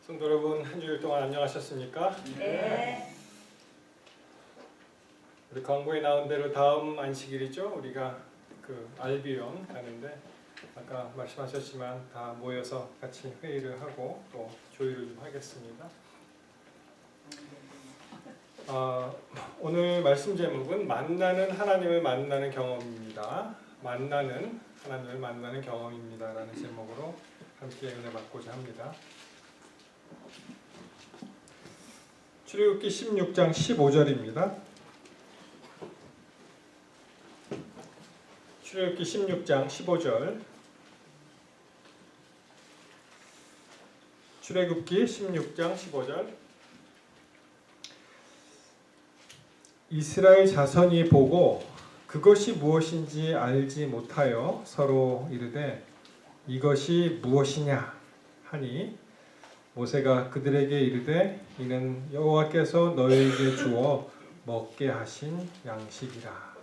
성도 여러분, 한 주일 동안 안녕하셨습니까? 네. 우리 광고에 나온 대로 다음 안식일이죠. 우리가 그 알비온 가는데 아까 말씀하셨지만 다 모여서 같이 회의를 하고 또 조율을 좀 하겠습니다. 오늘 말씀 제목은 만나는 하나님을 만나는 경험입니다. 만나는 하나님을 만나는 경험입니다 라는 제목으로 함께 은혜 받고자 합니다. 출애굽기 16장 15절입니다. 출애굽기 16장 15절. 출애굽기 16장 15절. 이스라엘 자손이 보고 그것이 무엇인지 알지 못하여 서로 이르되 이것이 무엇이냐 하니 모세가 그들에게 이르되 이는 여호와께서 너희에게 주어 먹게 하신 양식이라.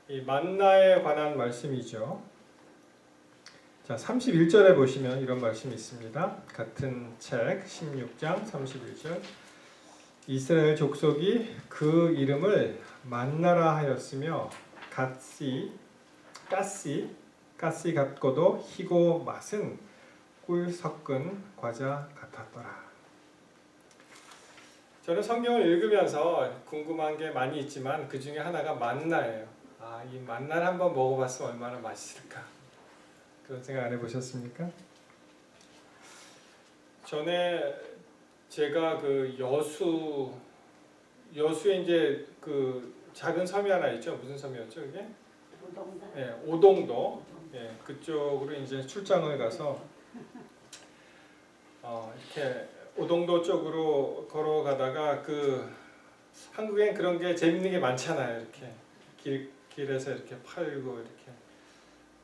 이 만나에 관한 말씀이죠. 자, 31절에 보시면 이런 말씀이 있습니다. 같은 책 16장 31절. 이스라엘 족속이 그 이름을 만나라 하였으며 가시 같고도 희고 맛은 꿀 섞은 과자 같았더라. 저는 성경을 읽으면서 궁금한 게 많이 있지만 그 중에 하나가 만나예요. 이 만나를 한번 먹어봤으면 얼마나 맛있을까? 그런 생각 안 해보셨습니까? 전에 제가 그 여수에 이제 그 작은 섬이 하나 있죠. 무슨 섬이었죠, 이게? 오동도. 예, 오동도. 예, 그쪽으로 이제 출장을 가서 이렇게 오동도 쪽으로 걸어가다가 그 한국엔 그런 게 재밌는 게 많잖아요. 이렇게 길에서 이렇게 팔고 이렇게.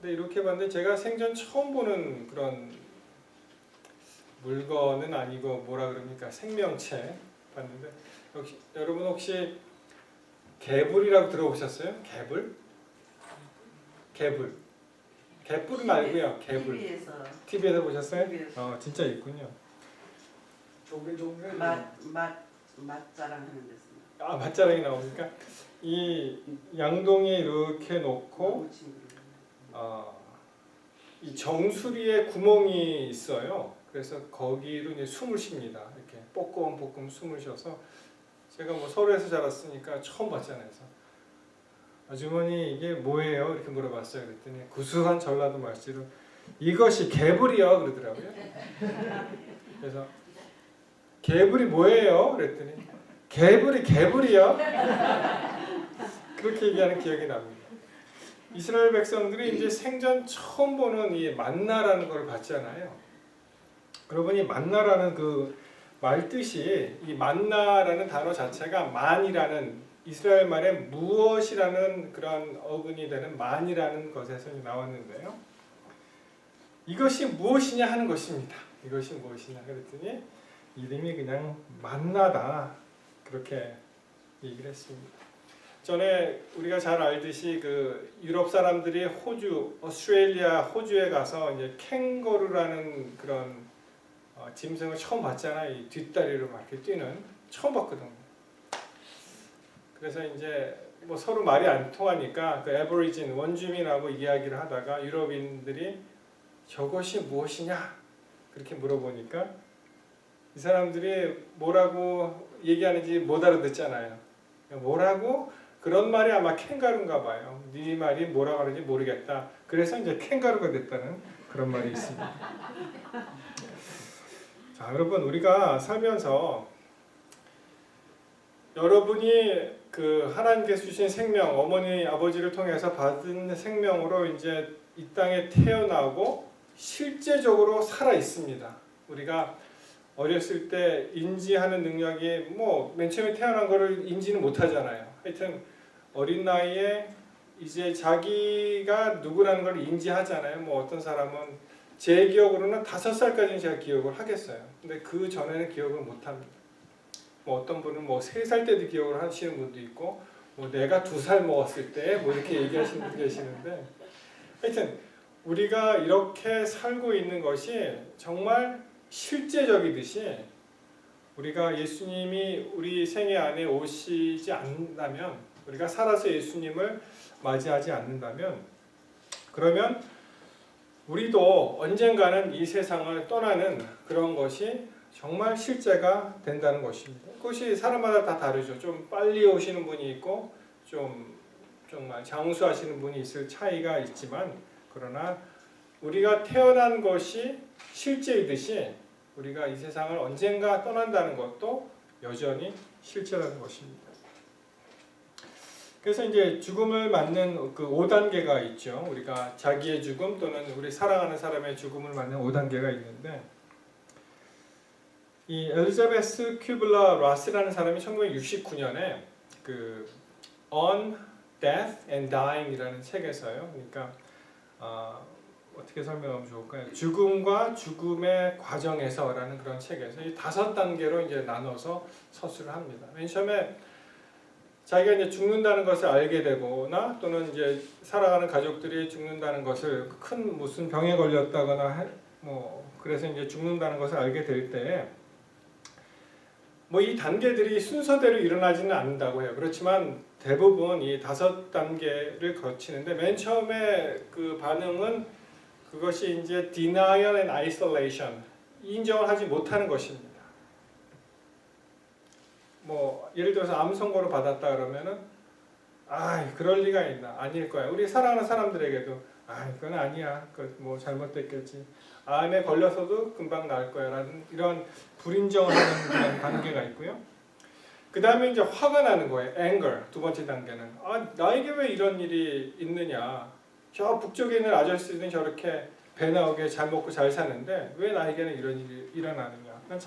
근데 이렇게 봤는데 제가 생전 처음 보는 그런 물건은 아니고 뭐라 그럽니까? 생명체 봤는데 여러분 혹시 개불이라고 들어보셨어요? 개불 말고요. 개불. TV에서 보셨어요? TV에서. 진짜 있군요. 맛자랑하는 데서. 맛자랑이 나오니까 이 양동이에 이렇게 놓고 이 정수리에 구멍이 있어요. 그래서 거기로 이제 숨을 쉽니다. 이렇게 뽀끔 숨을 쉬어서 제가 뭐 서울에서 자랐으니까 처음 봤잖아요. 그래서 아주머니 이게 뭐예요? 이렇게 물어봤어요. 그랬더니 구수한 전라도 말씨로 이것이 개불이요 그러더라고요. 그래서 개불이 뭐예요? 그랬더니 개불이요. 그렇게 얘기하는 기억이 납니다. 이스라엘 백성들이 이제 생전 처음 보는 이 만나라는 걸 봤잖아요. 여러분이 만나라는 그 말 뜻이 이 만나라는 단어 자체가 만이라는 이스라엘 말의 무엇이라는 그런 어근이 되는 만이라는 것에서 나왔는데요. 이것이 무엇이냐 하는 것입니다. 이것이 무엇이냐 그랬더니 이름이 그냥 만나다 그렇게 얘기를 했습니다. 전에 우리가 잘 알듯이 그 유럽 사람들이 오스트레일리아, 호주에 가서 이제 캥거루라는 그런 짐승을 처음 봤잖아요. 이 뒷다리로 막 이렇게 뛰는 처음 봤거든요. 그래서 이제 뭐 서로 말이 안 통하니까 그 애버리진 원주민하고 이야기를 하다가 유럽인들이 저것이 무엇이냐 그렇게 물어보니까 이 사람들이 뭐라고 얘기하는지 못 알아듣잖아요. 뭐라고? 그런 말이 아마 캥거루인가 봐요. 네 말이 뭐라고 하는지 모르겠다. 그래서 이제 캥거루가 됐다는 그런 말이 있습니다. 자, 여러분 우리가 살면서 여러분이 그 하나님께서 주신 생명, 어머니 아버지를 통해서 받은 생명으로 이제 이 땅에 태어나고 실제적으로 살아 있습니다. 우리가 어렸을 때 인지하는 능력이 뭐 맨 처음에 태어난 거를 인지는 못하잖아요. 하여튼 어린 나이에 이제 자기가 누구라는 걸 인지하잖아요. 뭐 어떤 사람은 제 기억으로는 5살까지는 제가 기억을 하겠어요. 근데 그 전에는 기억을 못합니다. 뭐 어떤 분은 뭐 3살 때도 기억을 하시는 분도 있고 뭐 내가 2살 먹었을 때 뭐 이렇게 얘기하시는 분도 계시는데 하여튼 우리가 이렇게 살고 있는 것이 정말 실제적이듯이 우리가 예수님이 우리 생애 안에 오시지 않는다면, 우리가 살아서 예수님을 맞이하지 않는다면, 그러면 우리도 언젠가는 이 세상을 떠나는 그런 것이 정말 실제가 된다는 것입니다. 그것이 사람마다 다 다르죠. 좀 빨리 오시는 분이 있고 좀 정말 장수하시는 분이 있을 차이가 있지만, 그러나 우리가 태어난 것이 실제이듯이 우리가 이 세상을 언젠가 떠난다는 것도 여전히 실제라는 것입니다. 그래서 이제 죽음을 맞는 그 5단계가 있죠. 우리가 자기의 죽음 또는 우리 사랑하는 사람의 죽음을 맞는 5단계가 있는데, 이 엘리자베스 큐블러 라스라는 사람이 1969년에 그 On Death and Dying이라는 책에서요. 그러니까 어떻게 설명하면 좋을까요? 죽음과 죽음의 과정에서라는 그런 책에서 이 5단계로 이제 나눠서 서술을 합니다. 맨 처음에 자기가 이제 죽는다는 것을 알게 되거나 또는 이제 살아가는 가족들이 죽는다는 것을 큰 무슨 병에 걸렸다거나 그래서 이제 죽는다는 것을 알게 될 때 이 단계들이 순서대로 일어나지는 않는다고 해요. 그렇지만 대부분 이 5단계를 거치는데 맨 처음에 그 반응은 그것이 이제 denial and isolation, 인정을 하지 못하는 것입니다. 예를 들어서 암 선고를 받았다 그러면은 그럴 리가 있나, 아닐 거야. 우리 사랑하는 사람들에게도 그건 아니야, 그 잘못됐겠지, 암에 걸려서도 금방 나을 거야라는 이런 불인정을 하는 그런 단계가 있고요. 그 다음에 이제 화가 나는 거예요. anger, 두 번째 단계는 나에게 왜 이런 일이 있느냐, 저 북쪽에 있는 아저씨들은 저렇게 배 나오게 잘 먹고 잘 사는데 왜 나에게는 이런 일이 일어나느냐, 난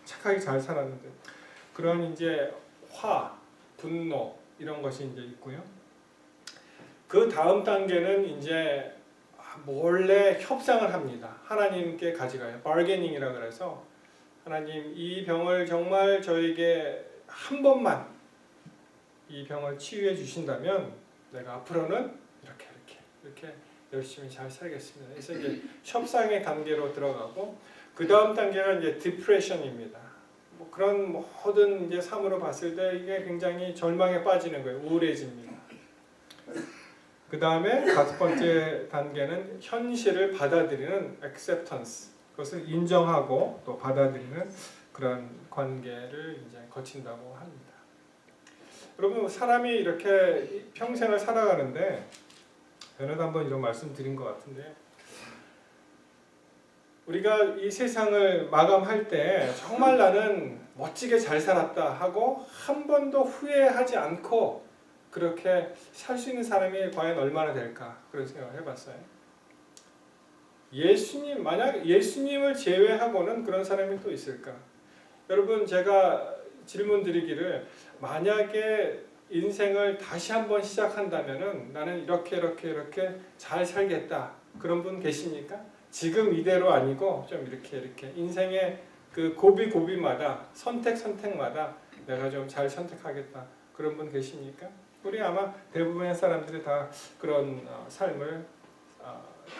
착하게 잘 살았는데, 그런 이제 화, 분노 이런 것이 이제 있고요. 그 다음 단계는 이제 몰래 협상을 합니다. 하나님께 가져가요. bargaining이라 그래서 하나님, 이 병을 정말 저에게 한 번만 이 병을 치유해 주신다면 내가 앞으로는 이렇게 열심히 잘 살겠습니다. 그래서 이제 협상의 단계로 들어가고, 그 다음 단계가 이제 디프레션입니다. 그런 모든 이제 삶으로 봤을 때 이게 굉장히 절망에 빠지는 거예요. 우울해집니다. 그 다음에 5번째 단계는 현실을 받아들이는 acceptance, 그것을 인정하고 또 받아들이는 그런 관계를 이제 거친다고 합니다. 여러분, 사람이 이렇게 평생을 살아가는데 전에도 한번 이런 말씀 드린 것 같은데, 우리가 이 세상을 마감할 때 정말 나는 멋지게 잘 살았다 하고 한 번도 후회하지 않고 그렇게 살 수 있는 사람이 과연 얼마나 될까, 그런 생각을 해봤어요. 만약 예수님을 제외하고는 그런 사람이 또 있을까? 여러분, 제가 질문 드리기를, 만약에 인생을 다시 한번 시작한다면은 나는 이렇게 잘 살겠다, 그런 분 계십니까? 지금 이대로 아니고 좀 이렇게 인생의 그 고비마다 선택마다 내가 좀 잘 선택하겠다, 그런 분 계십니까? 우리 아마 대부분의 사람들이 다 그런 삶을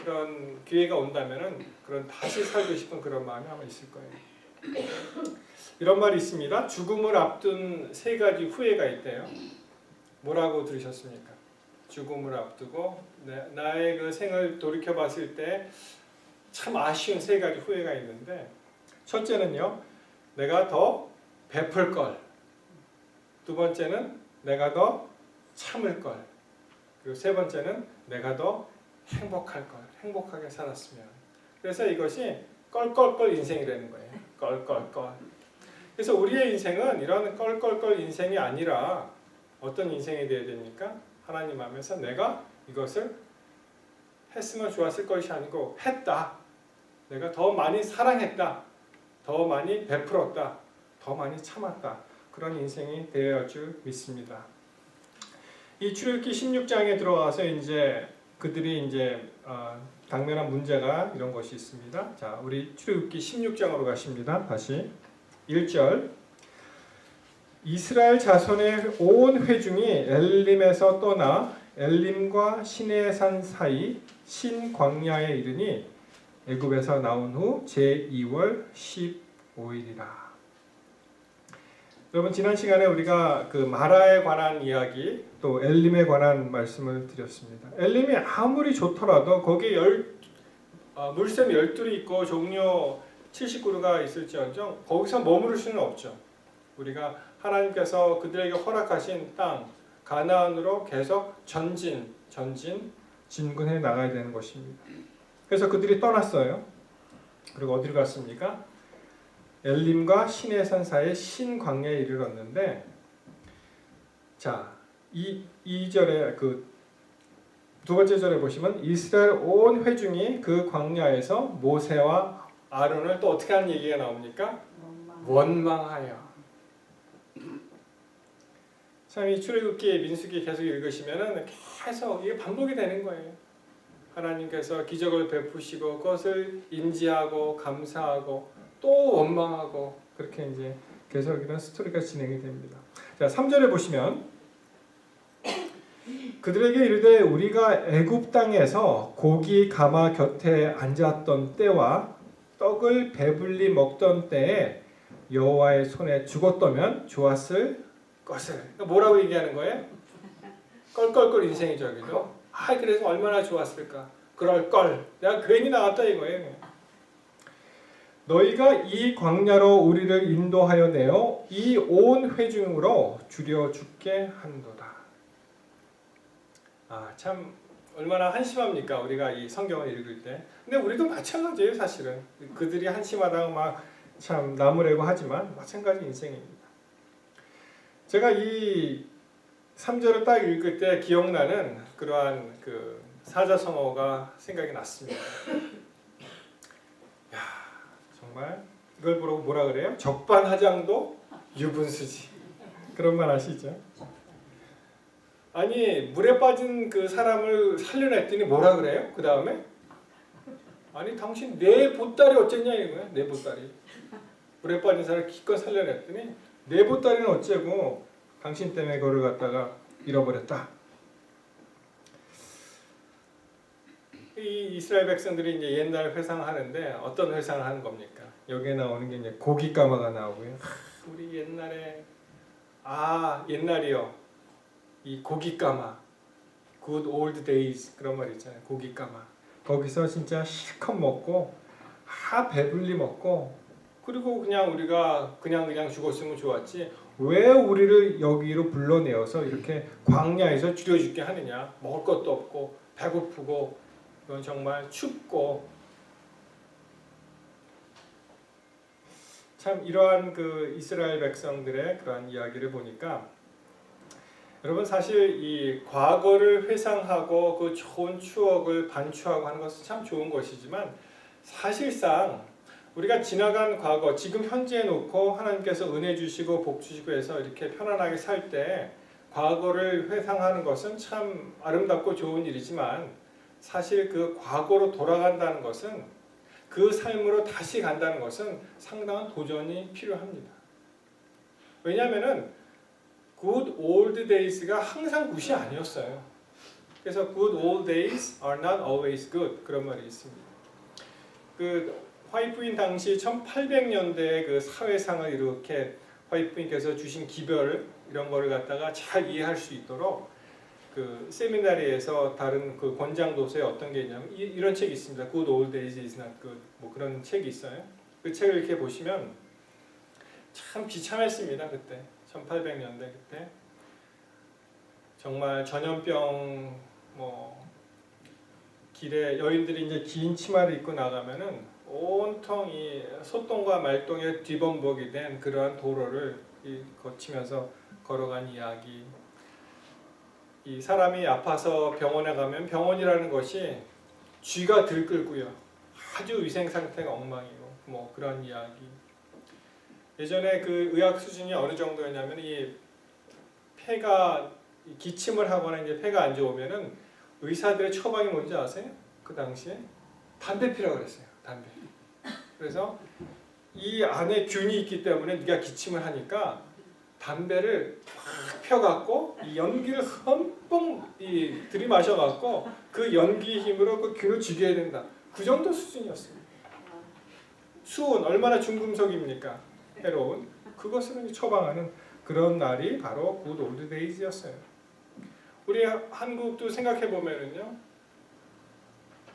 그런 기회가 온다면은 그런 다시 살고 싶은 그런 마음이 아마 있을 거예요. 이런 말이 있습니다. 죽음을 앞둔 3가지 후회가 있대요. 뭐라고 들으셨습니까? 죽음을 앞두고 나의 그 생을 돌이켜 봤을 때 참 아쉬운 3가지 후회가 있는데, 첫째는요, 내가 더 베풀 걸. 두 번째는 내가 더 참을 걸. 그리고 3번째는 내가 더 행복할 걸. 행복하게 살았으면. 그래서 이것이 껄껄껄 인생이라는 거예요. 껄껄껄. 그래서 우리의 인생은 이런 껄껄껄 인생이 아니라 어떤 인생이 되어야 됩니까? 하나님 앞에서 내가 이것을 했으면 좋았을 것이 아니고 했다. 내가 더 많이 사랑했다. 더 많이 베풀었다. 더 많이 참았다. 그런 인생이 되어야 할 줄 믿습니다. 이 출애굽기 16장에 들어와서 이제 그들이 이제 당면한 문제가 이런 것이 있습니다. 자, 우리 출애굽기 16장으로 가십니다. 다시 1절. 이스라엘 자손의 온 회중이 엘림에서 떠나 엘림과 시내산 사이 신 광야에 이르니 애굽에서 나온 후 제2월 15일이라. 여러분 지난 시간에 우리가 그 마라에 관한 이야기 또 엘림에 관한 말씀을 드렸습니다. 엘림이 아무리 좋더라도 거기에 물샘 12이 있고 종료 79루가 있을지언정 거기서 머무를 수는 없죠. 우리가 하나님께서 그들에게 허락하신 땅 가나안으로 계속 진군해 나가야 되는 것입니다. 그래서 그들이 떠났어요. 그리고 어디로 갔습니까? 엘림과 시내산 사이의 신광야에 이르렀는데, 자, 이 2절에 그 두 번째 절에 보시면 이스라엘 온 회중이 그 광야에서 모세와 아론을 또 어떻게 하는 얘기가 나옵니까? 원망하여. 참 이 출애굽기 민수기 계속 읽으시면은 계속 이게 반복이 되는 거예요. 하나님께서 기적을 베푸시고 그것을 인지하고 감사하고 또 원망하고 그렇게 이제 계속 이런 스토리가 진행이 됩니다. 자, 3절에 보시면 그들에게 이르되 우리가 애굽 땅에서 고기 가마 곁에 앉았던 때와 떡을 배불리 먹던 때에 여호와의 손에 죽었다면 좋았을 것을. 뭐라고 얘기하는 거예요? 껄껄껄 인생이죠, 그죠? 그래서 얼마나 좋았을까? 그럴 걸. 내가 괜히 나왔다 이거예요. 너희가 이 광야로 우리를 인도하여 내어 이 온 회중으로 줄여 죽게 한도다. 참 얼마나 한심합니까? 우리가 이 성경을 읽을 때. 근데 우리도 마찬가지예요, 사실은. 그들이 한심하다고 막 참 나무래고 하지만 마찬가지 인생입니다. 제가 이 3절을 딱 읽을 때 기억나는 그러한 그 사자성어가 생각이 났습니다. 야, 정말 이걸 보고 뭐라 그래요? 적반하장도 유분수지. 그런 말 아시죠? 아니 물에 빠진 그 사람을 살려냈더니 뭐라 그래요? 그 다음에 아니 당신 내 보따리 어쨌냐 이거야. 내 보따리. 물에 빠진 사람을 기껏 살려냈더니 내 보따리는 어째고 당신 때문에 그걸 갖다가 잃어버렸다. 이 이스라엘 백성들이 이제 옛날 회상하는데 어떤 회상을 하는 겁니까? 여기에 나오는 게 이제 고기 까마가 나오고요. 우리 옛날에 옛날이요. 이 고기 까마, good old days 그런 말 있잖아요. 고기 까마. 거기서 진짜 실컷 먹고 배불리 먹고 그리고 그냥 우리가 그냥 죽었으면 좋았지. 왜 우리를 여기로 불러내어서 이렇게 광야에서 죽여 죽게 하느냐? 먹을 것도 없고 배고프고 이건 정말 춥고 참 이러한 그 이스라엘 백성들의 그러한 이야기를 보니까 여러분 사실 이 과거를 회상하고 그 좋은 추억을 반추하고 하는 것은 참 좋은 것이지만 사실상 우리가 지나간 과거, 지금 현재에 놓고 하나님께서 은혜 주시고 복 주시고 해서 이렇게 편안하게 살 때 과거를 회상하는 것은 참 아름답고 좋은 일이지만 사실 그 과거로 돌아간다는 것은 그 삶으로 다시 간다는 것은 상당한 도전이 필요합니다. 왜냐하면은 good old days가 항상 굿이 아니었어요. 그래서 good old days are not always good 그런 말이 있습니다. 그 화이트부인 당시 1800년대의 그 사회상을 이렇게 화이트부인께서 주신 기별 이런 거를 갖다가 잘 이해할 수 있도록 그 세미나리에서 다른 그 권장 도서에 어떤 게 있냐면 이런 책이 있습니다. Good Old Days is Not Good 뭐 그런 책이 있어요. 그 책을 이렇게 보시면 참 비참했습니다. 그때 1800년대 그때 정말 전염병 뭐 길에 여인들이 이제 긴 치마를 입고 나가면은 온통 이 소똥과 말똥에 뒤범벅이 된 그러한 도로를 거치면서 걸어간 이야기. 이 사람이 아파서 병원에 가면 병원이라는 것이 쥐가 들끓고요. 아주 위생 상태가 엉망이고 뭐 그런 이야기. 예전에 그 의학 수준이 어느 정도였냐면 이 폐가 기침을 하거나 이제 폐가 안 좋으면은 의사들의 처방이 뭔지 아세요? 그 당시에 담배 피라고 그랬어요. 담배. 그래서 이 안에 균이 있기 때문에 네가 기침을 하니까 담배를 확 펴갖고 이 연기를 흠뻑 들이마셔갖고 그 연기 힘으로 그 균을 죽여야 된다. 그 정도 수준이었어요. 수은 얼마나 중금속입니까? 해로운. 그것을 처방하는 그런 날이 바로 굿 올드 데이즈였어요. 우리 한국도 생각해 보면은요.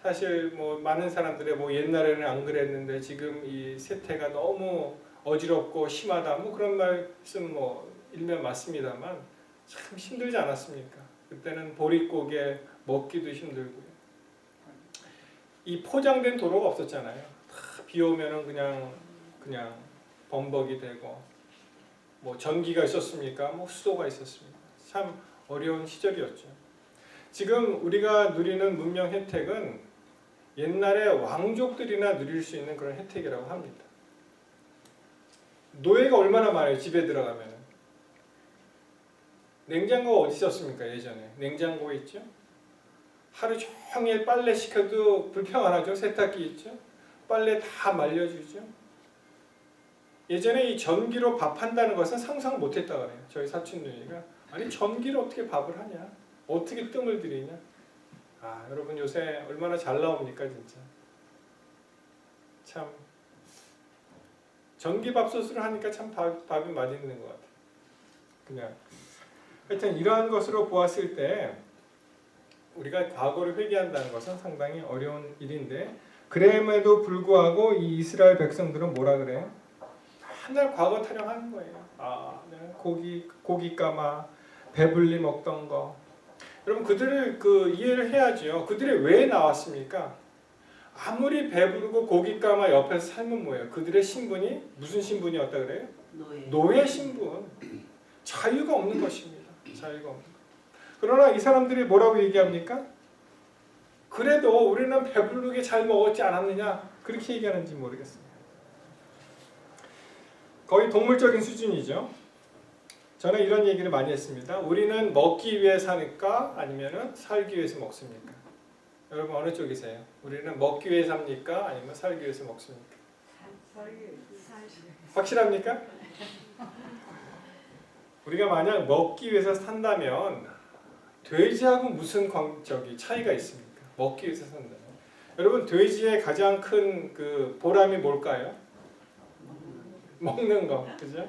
사실 뭐 많은 사람들의 뭐 옛날에는 안 그랬는데 지금 이 세태가 너무 어지럽고 심하다. 뭐 그런 말씀 뭐 일면 맞습니다만 참 힘들지 않았습니까? 그때는 보릿고개 먹기도 힘들고요. 이 포장된 도로가 없었잖아요. 다 비 오면은 그냥 범벅이 되고 뭐 전기가 있었습니까? 뭐 수도가 있었습니까? 참 어려운 시절이었죠. 지금 우리가 누리는 문명 혜택은 옛날에 왕족들이나 누릴 수 있는 그런 혜택이라고 합니다. 노예가 얼마나 많아요? 집에 들어가면. 냉장고가 어디 있었습니까? 예전에. 냉장고가 있죠? 하루 종일 빨래 시켜도 불평하죠? 세탁기 있죠? 빨래 다 말려주죠? 예전에 이 전기로 밥한다는 것은 상상 못했다 그래요. 저희 사촌 누이가. 아니 전기로 어떻게 밥을 하냐? 어떻게 뜸을 들이냐? 아 여러분 요새 얼마나 잘 나옵니까 진짜. 참 전기밥솥으로 하니까 참 밥이 맛있는 것 같아요. 그냥 하여튼 이러한 것으로 보았을 때 우리가 과거를 회귀한다는 것은 상당히 어려운 일인데 그럼에도 불구하고 이 이스라엘 백성들은 뭐라 그래요? 맨날 과거 타령하는 거예요. 네. 고기 까마 배불리 먹던 거. 여러분 그들을 이해를 해야죠. 그들이 왜 나왔습니까? 아무리 배부르고 고기 까마 옆에서 살면 뭐예요? 그들의 신분이 무슨 신분이었다 그래요? 노예 신분. 자유가 없는 것입니다. 자유가 없는 것. 그러나 이 사람들이 뭐라고 얘기합니까? 그래도 우리는 배부르게 잘 먹었지 않았느냐? 그렇게 얘기하는지 모르겠어요. 거의 동물적인 수준이죠. 저는 이런 얘기를 많이 했습니다. 우리는 먹기 위해 사니까 아니면 살기 위해서 먹습니까? 여러분 어느 쪽이세요? 우리는 먹기 위해 삽니까? 아니면 살기 위해서 먹습니까? 확실합니까? 우리가 만약 먹기 위해서 산다면 돼지하고 무슨 차이가 있습니까? 먹기 위해서 산다면. 여러분 돼지의 가장 큰 보람이 뭘까요? 먹는 거, 그죠?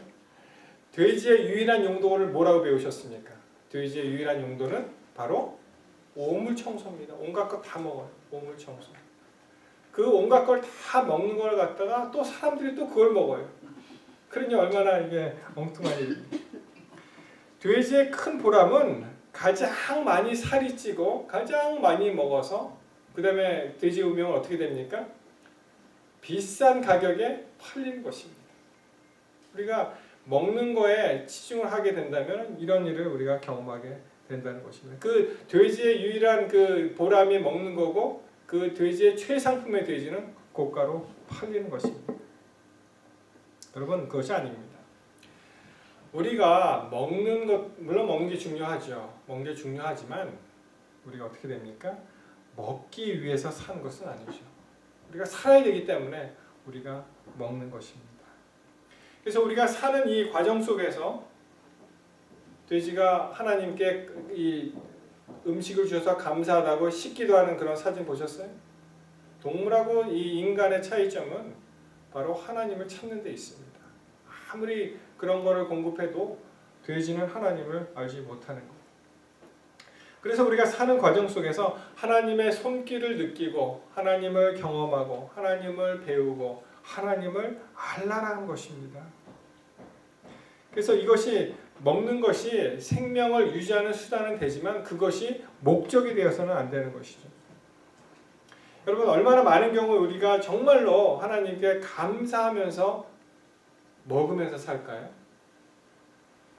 돼지의 유일한 용도를 뭐라고 배우셨습니까? 돼지의 유일한 용도는 바로 오물 청소입니다. 온갖 거 다 먹어요. 오물 청소. 그 온갖 걸 다 먹는 걸 갖다가 또 사람들이 또 그걸 먹어요. 그러니 얼마나 이게 엉뚱한 일입니까? 돼지의 큰 보람은 가장 많이 살이 찌고 가장 많이 먹어서 그 다음에 돼지 우명은 어떻게 됩니까? 비싼 가격에 팔리는 것입니다. 우리가 먹는 거에 치중을 하게 된다면 이런 일을 우리가 경험하게 된다는 것입니다. 그 돼지의 유일한 보람이 먹는 거고 그 돼지의 최상품의 돼지는 고가로 팔리는 것입니다. 여러분 그것이 아닙니다. 우리가 먹는 것 물론 먹는 게 중요하죠. 먹는 게 중요하지만 우리가 어떻게 됩니까? 먹기 위해서 사는 것은 아니죠. 우리가 살아야 되기 때문에 우리가 먹는 것입니다. 그래서 우리가 사는 이 과정 속에서 돼지가 하나님께 이 음식을 주셔서 감사하다고 씻기도 하는 그런 사진 보셨어요? 동물하고 이 인간의 차이점은 바로 하나님을 찾는 데 있습니다. 아무리 그런 거를 공급해도 돼지는 하나님을 알지 못하는 것. 그래서 우리가 사는 과정 속에서 하나님의 손길을 느끼고 하나님을 경험하고 하나님을 배우고 하나님을 알라라는 것입니다. 그래서 이것이 먹는 것이 생명을 유지하는 수단은 되지만 그것이 목적이 되어서는 안 되는 것이죠. 여러분 얼마나 많은 경우 우리가 정말로 하나님께 감사하면서 먹으면서 살까요?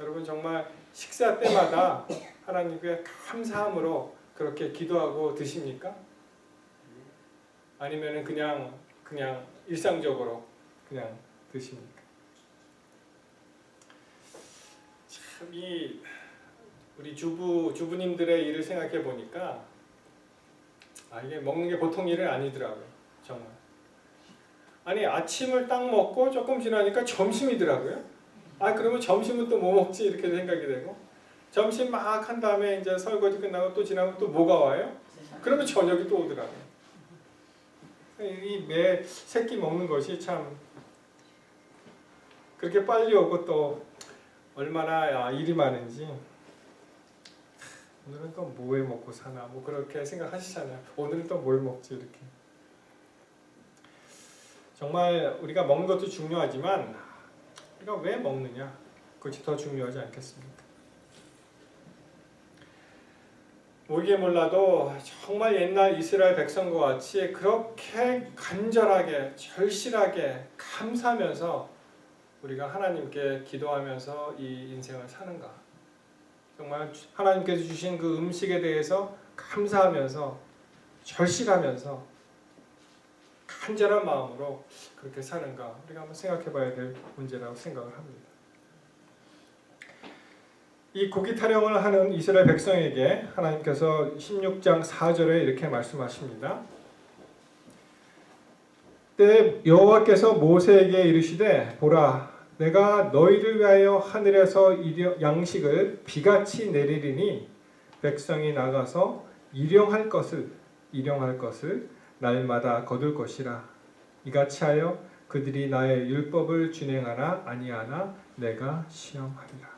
여러분 정말 식사 때마다 하나님께 감사함으로 그렇게 기도하고 드십니까? 아니면은 그냥 일상적으로 그냥 드십니까? 참 이 우리 주부님들의 일을 생각해 보니까 이게 먹는 게 보통 일은 아니더라고요. 정말. 아니 아침을 딱 먹고 조금 지나니까 점심이더라고요. 그러면 점심은 또 뭐 먹지 이렇게 생각이 되고 점심 막 한 다음에 이제 설거지 끝나고 또 지나면 또 뭐가 와요? 그러면 저녁이 또 오더라고요. 이 매 새끼 먹는 것이 참 그렇게 빨리 오고 또 얼마나 일이 많은지 오늘은 또 뭐 해 먹고 사나 뭐 그렇게 생각하시잖아요. 오늘은 또 뭘 먹지 이렇게. 정말 우리가 먹는 것도 중요하지만 우리가 왜 먹느냐 그것이 더 중요하지 않겠습니까? 모르게 몰라도 정말 옛날 이스라엘 백성과 같이 그렇게 간절하게 절실하게 감사하면서 우리가 하나님께 기도하면서 이 인생을 사는가? 정말 하나님께서 주신 그 음식에 대해서 감사하면서 절실하면서 간절한 마음으로 그렇게 사는가? 우리가 한번 생각해 봐야 될 문제라고 생각을 합니다. 이 고기 타령을 하는 이스라엘 백성에게 하나님께서 16장 4절에 이렇게 말씀하십니다. 때 여호와께서 모세에게 이르시되 보라 내가 너희를 위하여 하늘에서 양식을 비같이 내리리니 백성이 나가서 일용할 것을 날마다 거둘 것이라. 이같이 하여 그들이 나의 율법을 준행하나 아니하나 내가 시험하리라.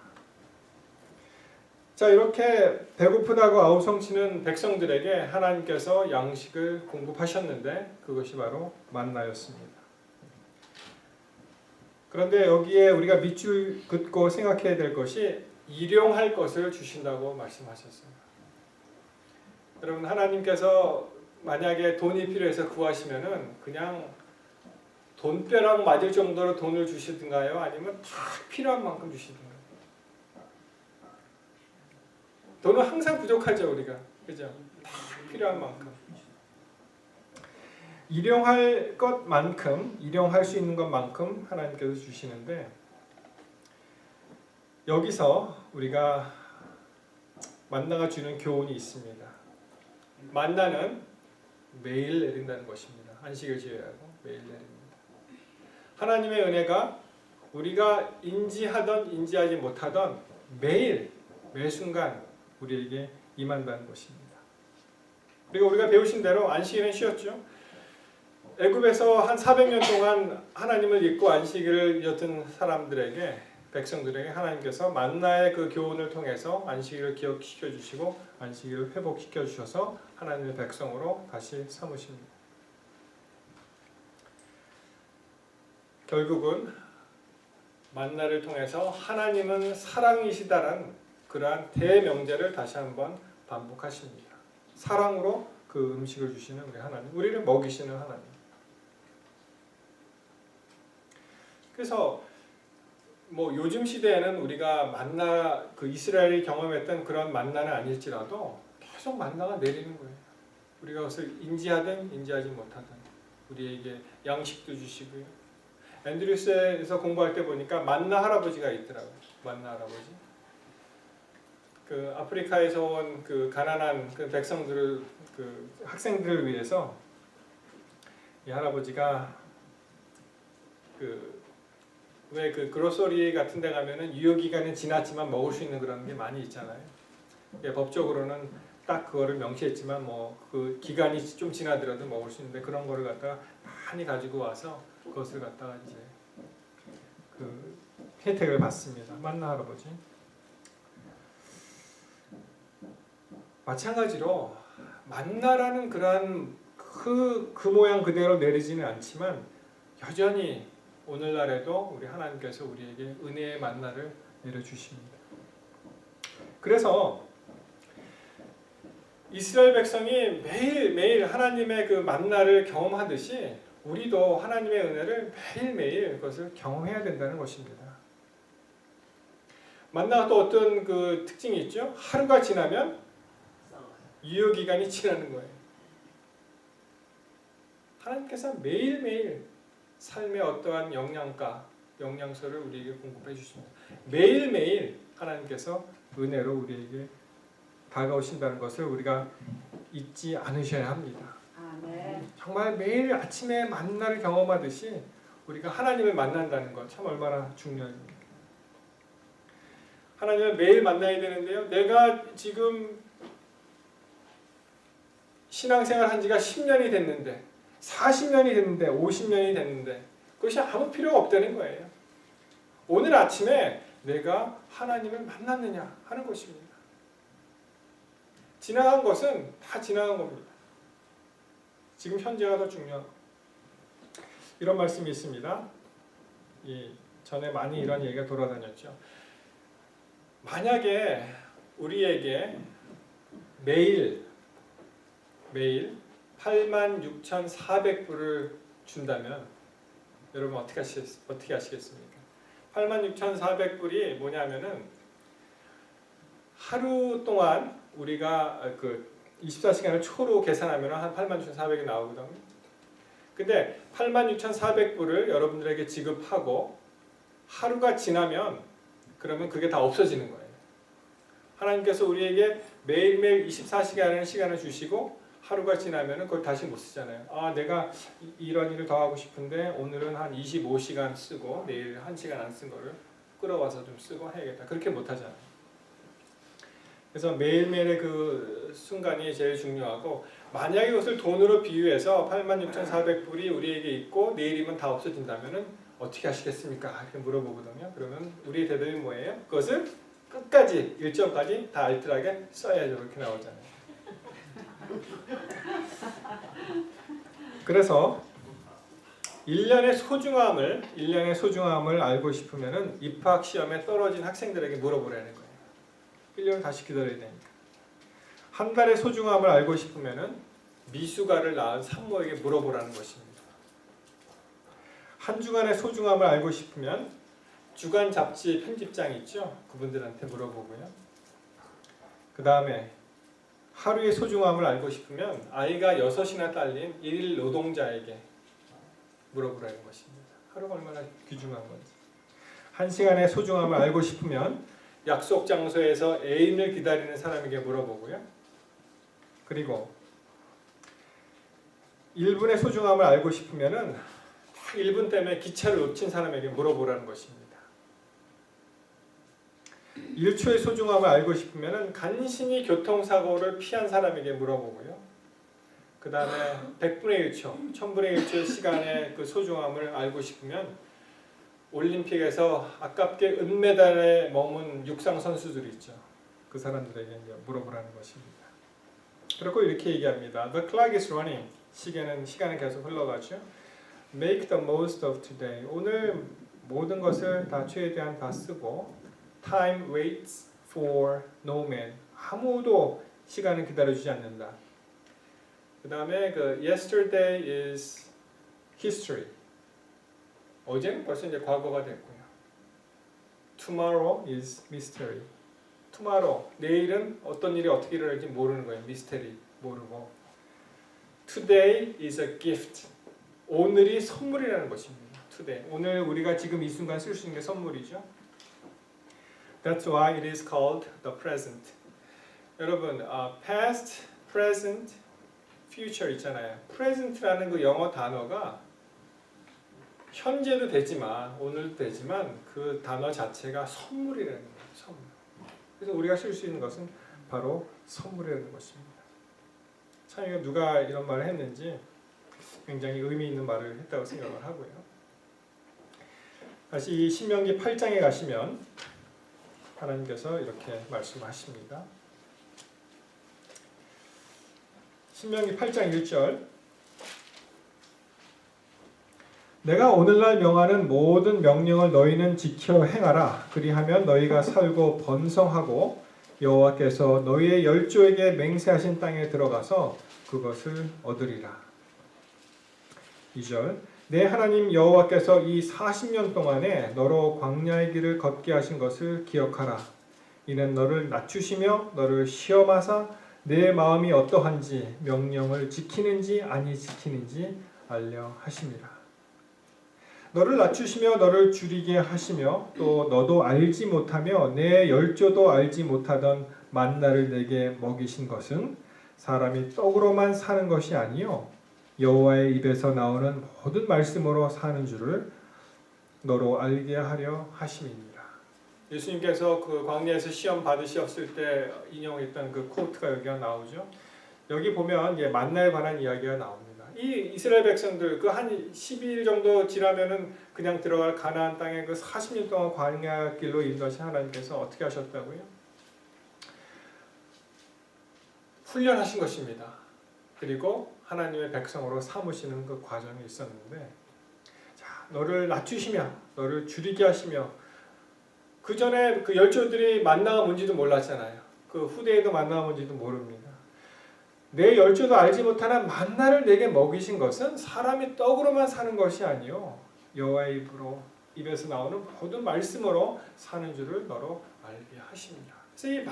자, 이렇게 배고프다고 아우성치는 백성들에게 하나님께서 양식을 공급하셨는데 그것이 바로 만나였습니다. 그런데 여기에 우리가 밑줄 긋고 생각해야 될 것이 일용할 것을 주신다고 말씀하셨어요. 여러분, 하나님께서 만약에 돈이 필요해서 구하시면은 그냥 돈벼락 맞을 정도로 돈을 주시든가요? 아니면 다 필요한 만큼 주시든가요? 돈은 항상 부족하죠, 우리가. 그죠? 다 필요한 만큼. 일용할 것만큼, 일용할 수 있는 것만큼 하나님께서 주시는데 여기서 우리가 만나가 주는 교훈이 있습니다. 만나는 매일 내린다는 것입니다. 안식을 지어야하고 매일 내립니다. 하나님의 은혜가 우리가 인지하던 인지하지 못하던 매일 매 순간 우리에게 임한다는 것입니다. 그리고 우리가 배우신 대로 안식일은 쉬었죠. 애굽에서 한 400년 동안 하나님을 잊고 안식일을 잊었던 사람들에게 백성들에게 하나님께서 만나의 그 교훈을 통해서 안식일을 기억시켜 주시고 안식일을 회복시켜 주셔서 하나님의 백성으로 다시 삼으십니다. 결국은 만나를 통해서 하나님은 사랑이시다라는 그러한 대명제를 다시 한번 반복하십니다. 사랑으로 그 음식을 주시는 우리 하나님, 우리를 먹이시는 하나님. 그래서 뭐 요즘 시대에는 우리가 만나 그 이스라엘이 경험했던 그런 만나는 아닐지라도 계속 만나가 내리는 거예요. 우리가 그것을 인지하든 인지하지 못하든 우리에게 양식도 주시고요. 앤드류스에서 공부할 때 보니까 만나 할아버지가 있더라고요. 만나 할아버지. 그 아프리카에서 온 그 가난한 그 백성들을 그 학생들을 위해서 이 할아버지가 왜 그 그로서리 같은 데 가면은 유효기간이 지났지만 먹을 수 있는 그런 게 많이 있잖아요. 예, 법적으로는 딱 그거를 명시했지만 뭐 그 기간이 좀 지나더라도 먹을 수 있는데 그런 거를 갖다가 많이 가지고 와서 그것을 갖다가 이제 그 혜택을 받습니다. 만나 할아버지. 마찬가지로 만나라는 그러한 그 모양 그대로 내리지는 않지만 여전히 오늘날에도 우리 하나님께서 우리에게 은혜의 만나를 내려주십니다. 그래서 이스라엘 백성이 매일매일 하나님의 그 만나를 경험하듯이 우리도 하나님의 은혜를 매일매일 그것을 경험해야 된다는 것입니다. 만나가 또 어떤 그 특징이 있죠? 하루가 지나면 유효기간이 지나는 거예요. 하나님께서 매일매일 삶의 어떠한 영양소를 우리에게 공급해 주십니다. 매일매일 하나님께서 은혜로 우리에게 다가오신다는 것을 우리가 잊지 않으셔야 합니다. 아멘. 정말 매일 아침에 만나를 경험하듯이 우리가 하나님을 만난다는 것 참 얼마나 중요합니까? 하나님을 매일 만나야 되는데요. 내가 지금 신앙생활 한 지가 10년이 됐는데 40년이 됐는데 50년이 됐는데 그것이 아무 필요가 없다는 거예요. 오늘 아침에 내가 하나님을 만났느냐 하는 것입니다. 지나간 것은 다 지나간 겁니다. 지금 현재가 더 중요하고 이런 말씀이 있습니다. 전에 많이 이런 얘기가 돌아다녔죠. 만약에 우리에게 매일 86,400불을 준다면 여러분 어떻게 하시겠습니까? 86,400불이 뭐냐면은 하루 동안 우리가 24시간을 초로 계산하면 한 86,400이 나오거든요. 근데 86,400불을 여러분들에게 지급하고 하루가 지나면 그러면 그게 다 없어지는 거예요. 하나님께서 우리에게 매일매일 24시간의 시간을 주시고 하루가 지나면 그걸 다시 못 쓰잖아요. 아, 내가 이런 일을 더 하고 싶은데 오늘은 한 25시간 쓰고 내일 1시간 안 쓴 거를 끌어와서 좀 쓰고 해야겠다. 그렇게 못 하잖아요. 그래서 매일매일의 그 순간이 제일 중요하고 만약에 이것을 돈으로 비유해서 86,400불이 우리에게 있고 내일이면 다 없어진다면 어떻게 하시겠습니까? 이렇게 물어보거든요. 그러면 우리의 대답이 뭐예요? 그것을 끝까지 일정까지 다 알뜰하게 써야죠. 이렇게 나오잖아요. 그래서 1년의 소중함을 알고 싶으면은 입학 시험에 떨어진 학생들에게 물어보라는 거예요. 1년을 다시 기다려야 되니까. 한 달의 소중함을 알고 싶으면은 미숙아를 낳은 산모에게 물어보라는 것입니다. 한 주간의 소중함을 알고 싶으면 주간 잡지 편집장 있죠? 그분들한테 물어보고요. 그 다음에 하루의 소중함을 알고 싶으면 아이가 6이나 딸린 일일 노동자에게 물어보라는 것입니다. 하루가 얼마나 귀중한 건지. 1시간의 소중함을 알고 싶으면 약속 장소에서 애인을 기다리는 사람에게 물어보고요. 그리고 1분의 소중함을 알고 싶으면은 1분 때문에 기차를 놓친 사람에게 물어보라는 것입니다. 1초의 소중함을 알고 싶으면 간신히 교통사고를 피한 사람에게 물어보고요. 그 다음에 100분의 1초, 1000분의 1초의 시간의 그 소중함을 알고 싶으면 올림픽에서 아깝게 은메달에 머문 육상 선수들이 있죠. 그 사람들에게 이제 물어보라는 것입니다. 그리고 이렇게 얘기합니다. The clock is running. 시간은 계속 흘러가죠. Make the most of today. 오늘 모든 것을 다 최대한 다 쓰고 Time waits for no man. 아무도 시간을 기다려주지 않는다. 그 다음에 yesterday is history. 어제는 벌써 이제 과거가 됐고요. Tomorrow is mystery. Tomorrow, 내일은 어떤 일이 어떻게 일어날지 모르는 거예요. mystery, 모르고. Today is a gift. 오늘이 선물이라는 것입니다. Today. 오늘 우리가 지금 이 순간 쓸 수 있는 게 선물이죠. That's why it is called the present. 여러분, past, present, future 있잖아요. present라는 그 영어 단어가 현재도 되지만 오늘도 되지만 그 단어 자체가 선물이라는 거예요. 선물. 그래서 우리가 쓸 수 있는 것은 바로 선물이라는 것입니다. 참 이거 누가 이런 말을 했는지 굉장히 의미 있는 말을 했다고 생각을 하고요. 다시 이 신명기 8장에 가시면 하나님께서 이렇게 말씀하십니다. 신명기 8장 1절 내가 오늘날 명하는 모든 명령을 너희는 지켜 행하라. 그리하면 너희가 살고 번성하고 여호와께서 너희의 열조에게 맹세하신 땅에 들어가서 그것을 얻으리라. 2절 내 하나님 여호와께서 이 40년 동안에 너로 광야의 길을 걷게 하신 것을 기억하라. 이는 너를 낮추시며 너를 시험하사 내 마음이 어떠한지 명령을 지키는지 아니 지키는지 알려 하심이라. 너를 낮추시며 너를 줄이게 하시며 또 너도 알지 못하며 내 열조도 알지 못하던 만나를 내게 먹이신 것은 사람이 떡으로만 사는 것이 아니요 여호와의 입에서 나오는 모든 말씀으로 사는 줄을 너로 알게 하려 하심이니라. 예수님께서 그 광야에서 시험 받으셨을 때 인용했던 그 코트가 여기가 나오죠. 여기 보면 만나에 관한 이야기가 나옵니다. 이 이스라엘 백성들 그 한 12일 정도 지나면은 그냥 들어갈 가나안 땅에 그 40년 동안 광야 길로 인도하신 하나님께서 어떻게 하셨다고요? 훈련하신 것입니다. 그리고 하나님의 백성으로 삼으시는 그 과정이 있었는데, 자, 너를 낮추시며 너를 줄이게 하시며, 그 전에 그 열조들이 만나가 뭔지도 몰랐잖아요. 그 후대에도 만나가 뭔지도 모릅니다. 내 열조도 알지 못하는 만나를 내게 먹이신 것은 사람이 떡으로만 사는 것이 아니요 여호와의 입에서 나오는 모든 말씀으로 사는 줄을 너로 알게 하십니다. 그래서 이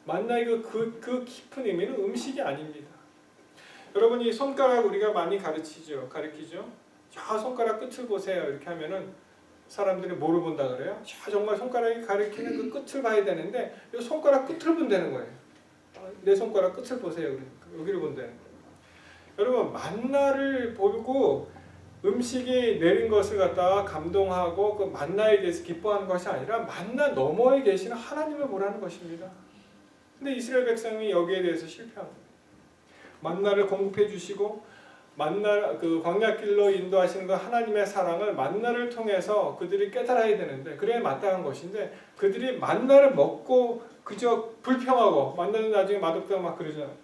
만나의 그 깊은 의미는 음식이 아닙니다. 여러분, 이 손가락 우리가 많이 가르치죠. 저 손가락 끝을 보세요. 이렇게 하면은 사람들이 뭐를 본다 그래요? 자, 정말 손가락이 가리키는 그 끝을 봐야 되는데 이 손가락 끝을 본다는 거예요. 내 손가락 끝을 보세요. 그러니까 여기를 본다는 거예요. 여러분, 만나를 보고 음식이 내린 것을 갖다가 감동하고 그 만나에 대해서 기뻐하는 것이 아니라 만나 너머에 계시는 하나님을 보라는 것입니다. 근데 이스라엘 백성이 여기에 대해서 실패한 거예요. 만나를 공급해 주시고 만나 그 광야길로 인도하시는 그 하나님의 사랑을 만나를 통해서 그들이 깨달아야 되는데, 그래야 마땅한 것인데 그들이 만나를 먹고 그저 불평하고 만나는 나중에 맛없다고 막 그러잖아요.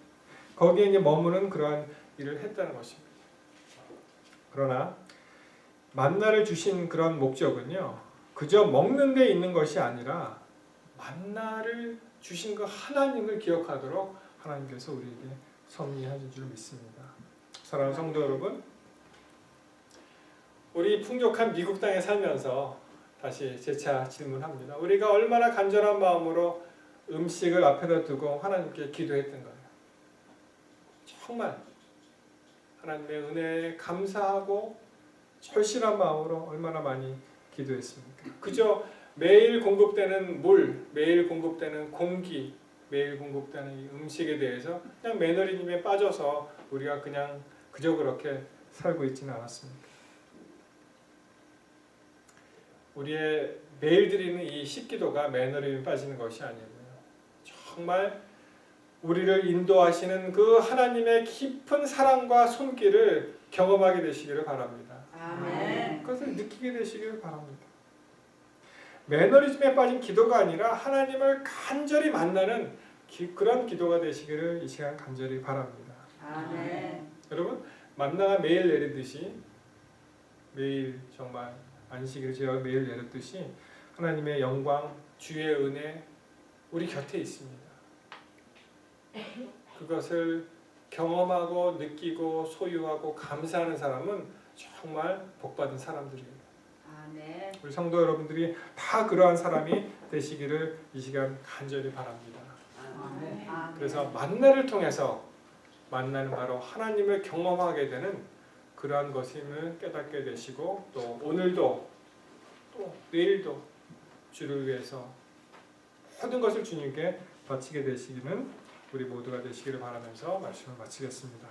거기에 이제 머무는 그러한 일을 했다는 것입니다. 그러나 만나를 주신 그런 목적은요, 그저 먹는 데 있는 것이 아니라 만나를 주신 그 하나님을 기억하도록 하나님께서 우리에게 섭리하신 줄 믿습니다. 사랑하는 성도 여러분, 우리 풍족한 미국 땅에 살면서 다시 재차 질문합니다. 우리가 얼마나 간절한 마음으로 음식을 앞에다 두고 하나님께 기도했던 거예요. 정말 하나님의 은혜에 감사하고 절실한 마음으로 얼마나 많이 기도했습니까? 그저 매일 공급되는 물, 매일 공급되는 공기, 매일 공급되는 음식에 대해서 그냥 매너리즘에 빠져서 우리가 그저 그렇게 살고 있지는 않았습니다. 우리의 매일 드리는 이 식기도가 매너리즘에 빠지는 것이 아니고요, 정말 우리를 인도하시는 그 하나님의 깊은 사랑과 손길을 경험하게 되시기를 바랍니다. 아멘. 그것을 느끼게 되시기를 바랍니다. 매너리즘에 빠진 기도가 아니라 하나님을 간절히 만나는 그런 기도가 되시기를 이 시간 간절히 바랍니다. 아멘. 여러분, 만나가 매일 내리듯이, 매일 정말 안식일 제가 매일 내렸듯이 하나님의 영광, 주의 은혜 우리 곁에 있습니다. 그것을 경험하고 느끼고 소유하고 감사하는 사람은 정말 복받은 사람들이에요. 아멘. 우리 성도 여러분들이 다 그러한 사람이 되시기를 이 시간 간절히 바랍니다. 아멘. 그래서 만나를 통해서, 만나는 바로 하나님을 경험하게 되는 그러한 것임을 깨닫게 되시고, 또 오늘도 또 내일도 주를 위해서 모든 것을 주님께 바치게 되시기는 우리 모두가 되시기를 바라면서 말씀을 마치겠습니다.